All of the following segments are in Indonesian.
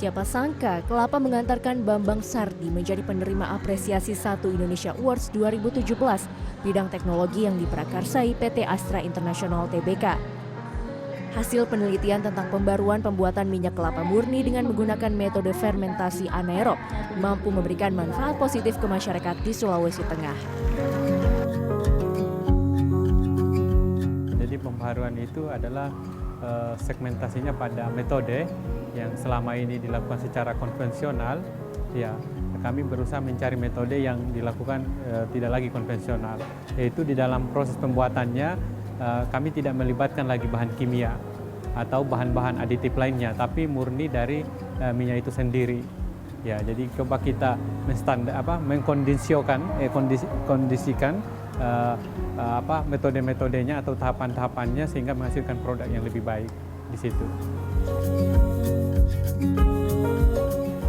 Siapa sangka kelapa mengantarkan Bambang Sardi menjadi penerima apresiasi 1 Indonesia Awards 2017 bidang teknologi yang diprakarsai PT Astra International Tbk. Hasil penelitian tentang pembaruan pembuatan minyak kelapa murni dengan menggunakan metode fermentasi anaerob mampu memberikan manfaat positif ke masyarakat di Sulawesi Tengah. Jadi pembaruan itu adalah segmentasinya pada metode yang selama ini dilakukan secara konvensional. Ya, kami berusaha mencari metode yang dilakukan tidak lagi konvensional, yaitu di dalam proses pembuatannya kami tidak melibatkan lagi bahan kimia atau bahan-bahan aditif lainnya, tapi murni dari minyak itu sendiri. Ya, jadi coba kita mengkondisikan metode-metodenya atau tahapan-tahapannya sehingga menghasilkan produk yang lebih baik di situ.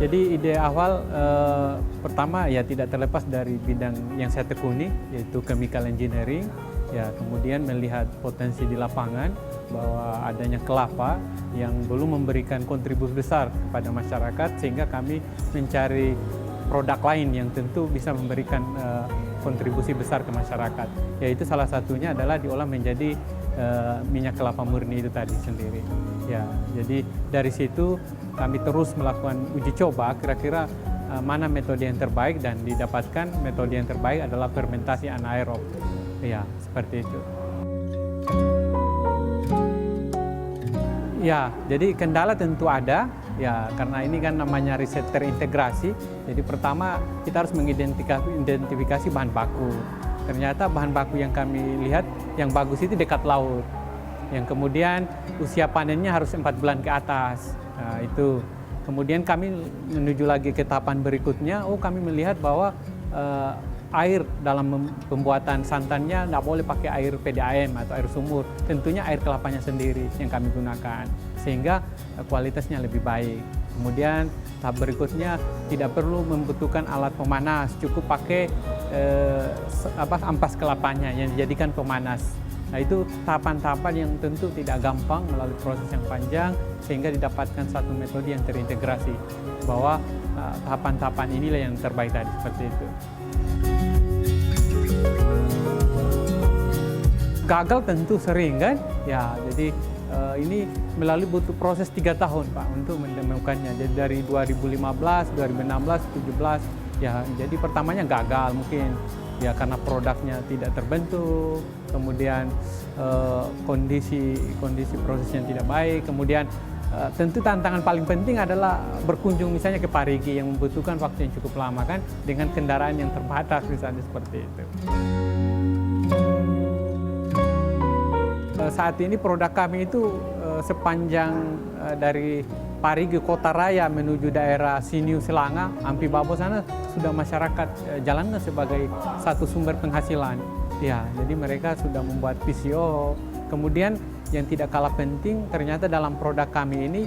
Jadi ide awal pertama ya tidak terlepas dari bidang yang saya tekuni, yaitu chemical engineering. Ya, kemudian melihat potensi di lapangan bahwa adanya kelapa yang belum memberikan kontribusi besar kepada masyarakat, sehingga kami mencari produk lain yang tentu bisa memberikan kontribusi besar ke masyarakat. Yaitu salah satunya adalah diolah menjadi minyak kelapa murni itu tadi sendiri. Ya, jadi dari situ kami terus melakukan uji coba kira-kira mana metode yang terbaik, dan didapatkan metode yang terbaik adalah fermentasi anaerob. Ya, seperti itu. Ya, jadi kendala tentu ada, ya karena ini kan namanya riset terintegrasi. Jadi pertama kita harus mengidentifikasi bahan baku. Ternyata bahan baku yang kami lihat yang bagus itu dekat laut. Yang kemudian usia panennya harus 4 bulan ke atas. Nah, itu. Kemudian kami menuju lagi ke tahapan berikutnya. Kami melihat bahwa air dalam pembuatan santannya nggak boleh pakai air PDAM atau air sumur. Tentunya air kelapanya sendiri yang kami gunakan, sehingga kualitasnya lebih baik. Kemudian tahap berikutnya tidak perlu membutuhkan alat pemanas, cukup pakai ampas kelapanya yang dijadikan pemanas. Nah, itu tahapan-tahapan yang tentu tidak gampang melalui proses yang panjang, sehingga didapatkan satu metode yang terintegrasi, bahwa tahapan-tahapan inilah yang terbaik tadi, seperti itu. Gagal tentu sering kan, ya jadi ini melalui butuh proses 3 tahun Pak untuk menemukannya. Jadi dari 2015, 2016, 2017, ya jadi pertamanya gagal mungkin ya karena produknya tidak terbentuk, kemudian kondisi prosesnya tidak baik, kemudian tentu tantangan paling penting adalah berkunjung misalnya ke Parigi yang membutuhkan waktu yang cukup lama kan, dengan kendaraan yang terbatas misalnya seperti itu. Saat ini produk kami itu sepanjang dari Parigi Kota Raya menuju daerah Siniu Selanga, Ampi Babo sana sudah masyarakat jalankan sebagai satu sumber penghasilan. Ya, jadi mereka sudah membuat PCO. Kemudian yang tidak kalah penting, ternyata dalam produk kami ini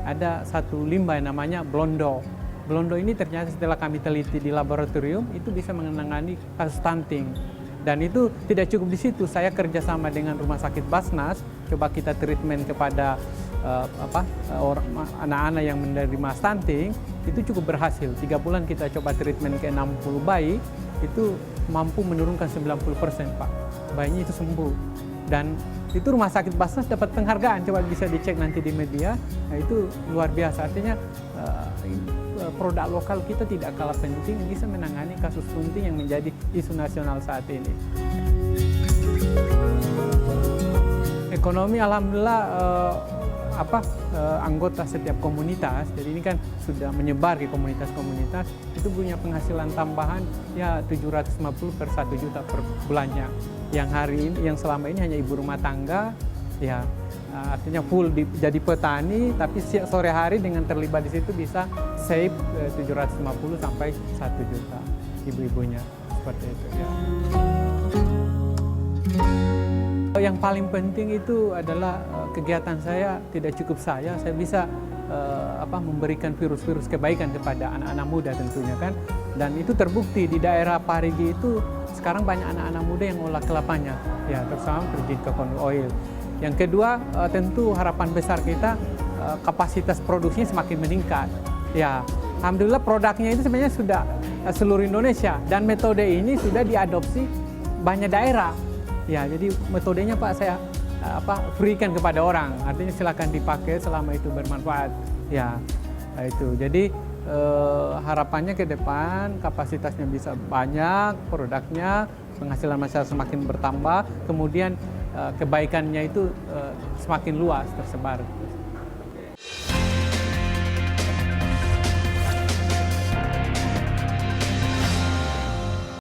ada satu limbah yang namanya blondo. Blondo ini ternyata setelah kami teliti di laboratorium itu bisa menangani kasus stunting. Dan itu tidak cukup di situ. Saya kerjasama dengan Rumah Sakit Basnas, coba kita treatment kepada anak-anak yang menerima stunting, itu cukup berhasil. 3 bulan kita coba treatment ke 60 bayi, itu mampu menurunkan 90% Pak. Bayinya itu sembuh. Dan itu Rumah Sakit Basnas dapat penghargaan, coba bisa dicek nanti di media. Nah, itu luar biasa. Artinya produk lokal kita tidak kalah penting, bisa menangani kasus stunting yang menjadi isu nasional saat ini. Ekonomi alhamdulillah anggota setiap komunitas, jadi ini kan sudah menyebar ke komunitas-komunitas, itu punya penghasilan tambahan ya 750 per 1 juta per bulannya. Yang selama ini hanya ibu rumah tangga, ya artinya full jadi petani, tapi sore hari dengan terlibat di situ bisa save 750 sampai 1 juta ibu-ibunya, seperti itu ya. Yang paling penting itu adalah kegiatan saya tidak cukup saya bisa memberikan virus-virus kebaikan kepada anak-anak muda tentunya kan, dan itu terbukti di daerah Parigi itu sekarang banyak anak-anak muda yang olah kelapanya, ya terutama terjun ke corn oil. Yang kedua, tentu harapan besar kita kapasitas produksinya semakin meningkat. Ya, alhamdulillah produknya itu sebenarnya sudah seluruh Indonesia dan metode ini sudah diadopsi banyak daerah. Ya, jadi metodenya Pak saya free-kan kepada orang. Artinya silakan dipakai selama itu bermanfaat. Ya, itu. Jadi harapannya ke depan kapasitasnya bisa banyak, produknya, penghasilan masyarakat semakin bertambah, kemudian kebaikannya itu semakin luas tersebar.